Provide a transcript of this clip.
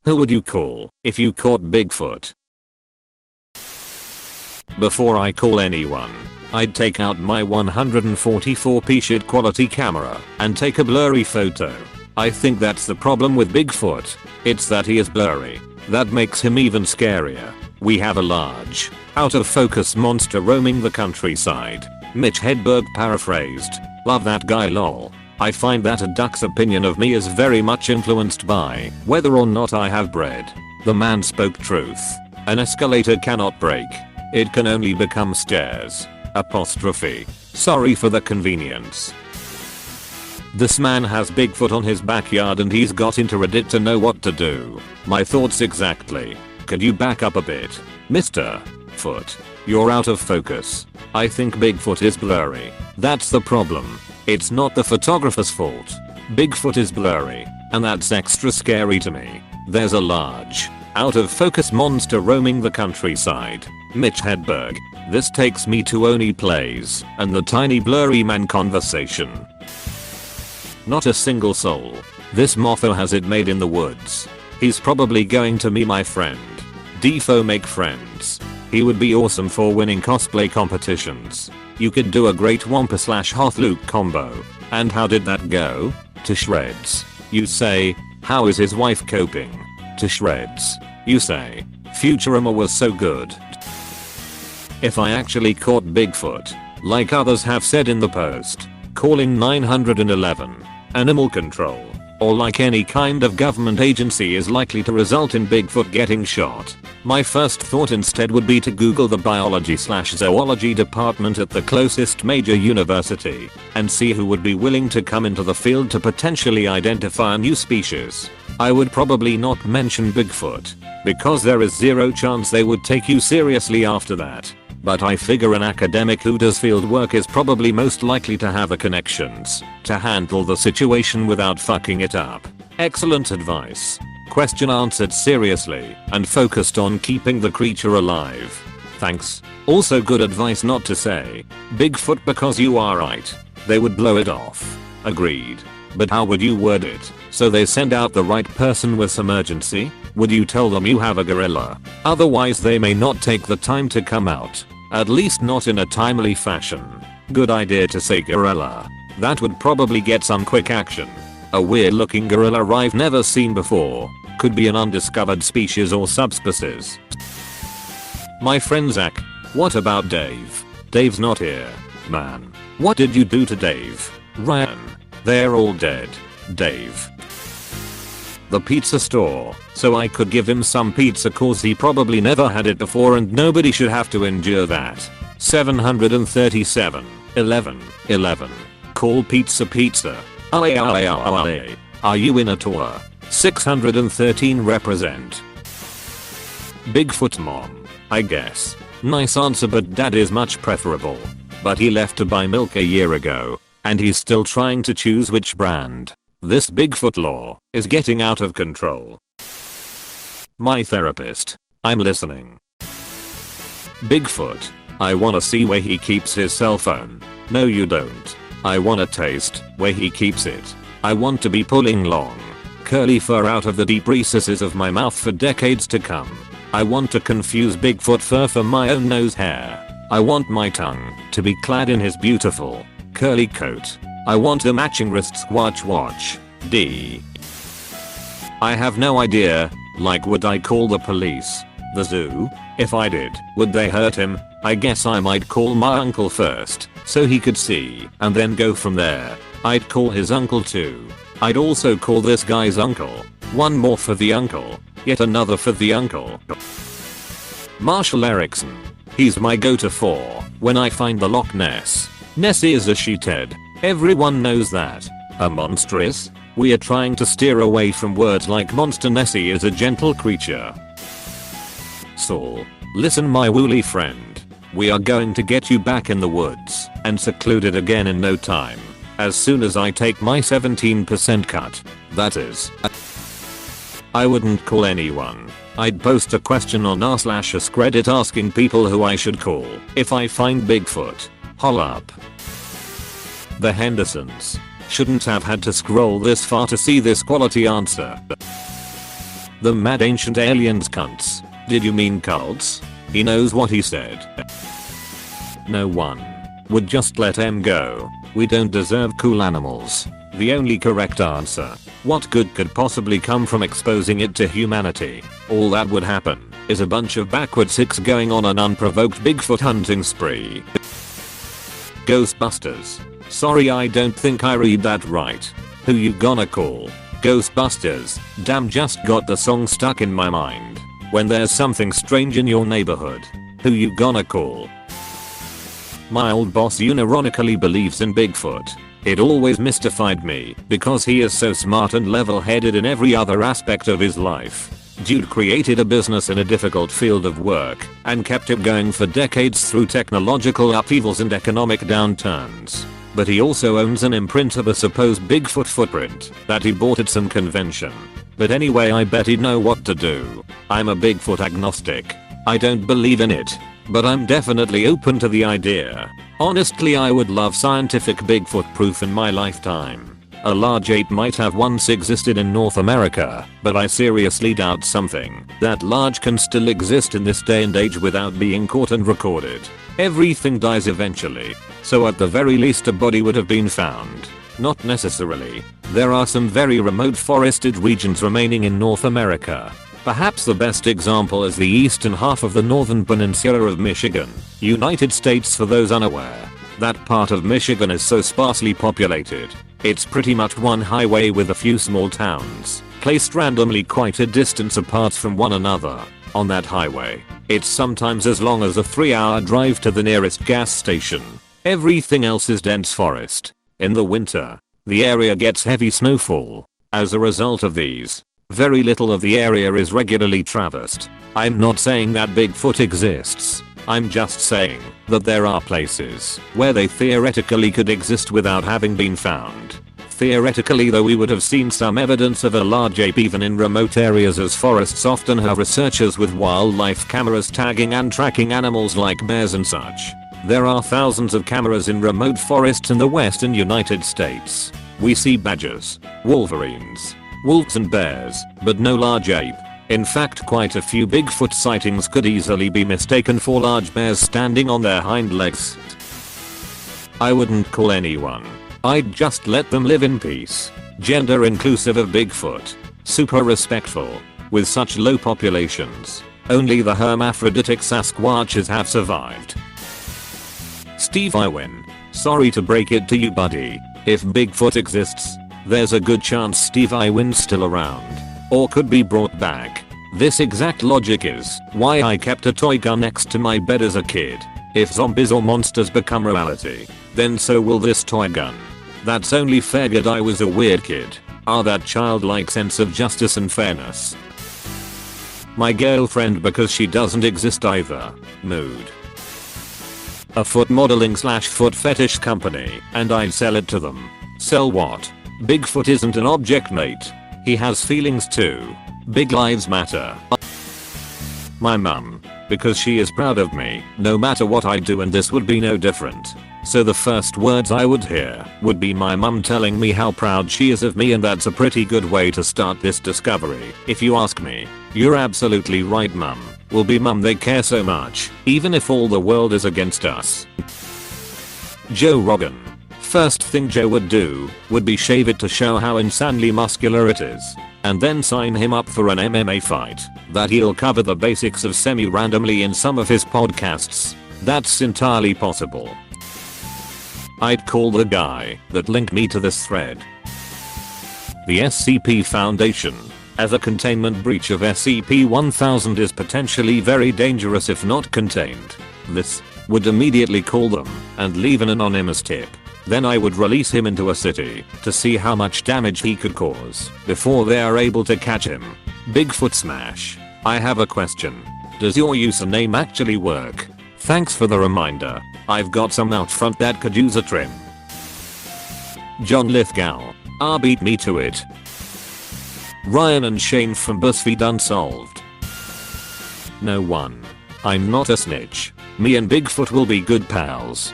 Who would you call if you caught Bigfoot? Before I call anyone, I'd take out my 144p shit quality camera and take a blurry photo. I think that's the problem with Bigfoot. It's that he is blurry. That makes him even scarier. We have a large, out of focus monster roaming the countryside. Mitch Hedberg paraphrased. Love that guy lol. I find that a duck's opinion of me is very much influenced by whether or not I have bread. The man spoke truth. An escalator cannot break. It can only become stairs. Apostrophe. Sorry for the convenience. This man has Bigfoot on his backyard and he's got into Reddit to know what to do. My thoughts exactly. Could you back up a bit? Mr. Foot. You're out of focus. I think Bigfoot is blurry. That's the problem. It's not the photographer's fault. Bigfoot is blurry, and that's extra scary to me. There's a large, out of focus monster roaming the countryside. Mitch Hedberg. This takes me to Oni Plays and the tiny blurry man conversation. Not a single soul. This mofo has it made in the woods. He's probably going to be my friend. Defo make friends. He would be awesome for winning cosplay competitions. You could do a great Wampa/Hoth Luke combo. And how did that go? To shreds. You say, how is his wife coping? To shreds. You say, Futurama was so good. If I actually caught Bigfoot, like others have said in the post, calling 911, animal control, or like any kind of government agency is likely to result in Bigfoot getting shot. My first thought instead would be to Google the biology/zoology department at the closest major university and see who would be willing to come into the field to potentially identify a new species. I would probably not mention Bigfoot, because there is zero chance they would take you seriously after that. But I figure an academic who does field work is probably most likely to have the connections to handle the situation without fucking it up. Excellent advice. Question answered seriously and focused on keeping the creature alive. Thanks. Also good advice not to say Bigfoot because you are right. They would blow it off. Agreed. But how would you word it so they send out the right person with some urgency? Would you tell them you have a gorilla? Otherwise they may not take the time to come out. At least not in a timely fashion. Good idea to say gorilla. That would probably get some quick action. A weird looking gorilla I've never seen before. Could be an undiscovered species or subspecies. My friend Zach. What about Dave? Dave's not here. Man. What did you do to Dave? Ryan. They're all dead. Dave. The pizza store, so I could give him some pizza cause he probably never had it before and nobody should have to endure that. 737. 11. Call pizza pizza. Are you in a tour? 613 represent. Bigfoot mom. I guess. Nice answer but dad is much preferable. But he left to buy milk a year ago, and he's still trying to choose which brand. This Bigfoot law is getting out of control. My therapist. I'm listening. Bigfoot. I wanna see where he keeps his cell phone. No you don't. I wanna taste where he keeps it. I want to be pulling long, curly fur out of the deep recesses of my mouth for decades to come. I want to confuse Bigfoot fur for my own nose hair. I want my tongue to be clad in his beautiful, curly coat. I want a matching wrist squatch watch. D. I have no idea. Like would I call the police? The zoo? If I did, would they hurt him? I guess I might call my uncle first, so he could see, and then go from there. I'd call his uncle too. I'd also call this guy's uncle. One more for the uncle. Yet another for the uncle. Marshall Erickson. He's my go-to for when I find the Loch Ness. Nessie is a sheethead. Everyone knows that. A monstrous? We are trying to steer away from words like monster. Nessie is a gentle creature. Saul. Listen my woolly friend. We are going to get you back in the woods and secluded again in no time. As soon as I take my 17% cut. That is. I wouldn't call anyone. I'd post a question on r/AskReddit asking people who I should call if I find Bigfoot. Holla up. The Hendersons shouldn't have had to scroll this far to see this quality answer. The mad ancient aliens cunts. Did you mean cults? He knows what he said. No one would just let them go. We don't deserve cool animals. The only correct answer. What good could possibly come from exposing it to humanity? All that would happen is a bunch of backward sicks going on an unprovoked Bigfoot hunting spree. Ghostbusters. Sorry, I don't think I read that right. Who you gonna call? Ghostbusters. Damn, just got the song stuck in my mind. When there's something strange in your neighborhood, who you gonna call? My old boss unironically believes in Bigfoot. It always mystified me because he is so smart and level-headed in every other aspect of his life. Dude created a business in a difficult field of work and kept it going for decades through technological upheavals and economic downturns. But he also owns an imprint of a supposed Bigfoot footprint that he bought at some convention. But anyway, I bet he'd know what to do. I'm a Bigfoot agnostic. I don't believe in it, but I'm definitely open to the idea. Honestly, I would love scientific Bigfoot proof in my lifetime. A large ape might have once existed in North America, but I seriously doubt something that large can still exist in this day and age without being caught and recorded. Everything dies eventually, so at the very least a body would have been found. Not necessarily. There are some very remote forested regions remaining in North America. Perhaps the best example is the eastern half of the northern peninsula of Michigan, United States. For those unaware, that part of Michigan is so sparsely populated. It's pretty much one highway with a few small towns, placed randomly quite a distance apart from one another. On that highway, it's sometimes as long as a 3-hour drive to the nearest gas station. Everything else is dense forest. In the winter, the area gets heavy snowfall. As a result of these, very little of the area is regularly traversed. I'm not saying that Bigfoot exists. I'm just saying that there are places where they theoretically could exist without having been found. Theoretically, though, we would have seen some evidence of a large ape even in remote areas, as forests often have researchers with wildlife cameras tagging and tracking animals like bears and such. There are thousands of cameras in remote forests in the western United States. We see badgers, wolverines, wolves and bears, but no large ape. In fact, quite a few Bigfoot sightings could easily be mistaken for large bears standing on their hind legs. I wouldn't call anyone. I'd just let them live in peace. Gender inclusive of Bigfoot. Super respectful. With such low populations, only the hermaphroditic Sasquatches have survived. Steve Irwin. Sorry to break it to you, buddy. If Bigfoot exists, there's a good chance Steve Irwin's still around. Or could be brought back. This exact logic is why I kept a toy gun next to my bed as a kid. If zombies or monsters become reality, then so will this toy gun. That's only fair. Good, I was a weird kid. That childlike sense of justice and fairness. My girlfriend, because she doesn't exist either. Mood. A foot modeling / foot fetish company, and I'd sell it to them. Sell what? Bigfoot isn't an object, mate. He has feelings too. Big lives matter. My mum, because she is proud of me no matter what I do, and this would be no different. So the first words I would hear would be my mum telling me how proud she is of me, and that's a pretty good way to start this discovery, if you ask me. You're absolutely right, mum. Will be mum, they care so much, even if all the world is against us. Joe Rogan. First thing Joe would do would be shave it to show how insanely muscular it is, and then sign him up for an MMA fight that he'll cover the basics of semi-randomly in some of his podcasts. That's entirely possible. I'd call the guy that linked me to this thread. The SCP Foundation, as a containment breach of SCP-1000 is potentially very dangerous if not contained. This would immediately call them and leave an anonymous tip. Then I would release him into a city to see how much damage he could cause before they are able to catch him. Bigfoot Smash. I have a question. Does your username actually work? Thanks for the reminder. I've got some out front that could use a trim. John Lithgow. Beat me to it. Ryan and Shane from BuzzFeed Unsolved. No one. I'm not a snitch. Me and Bigfoot will be good pals.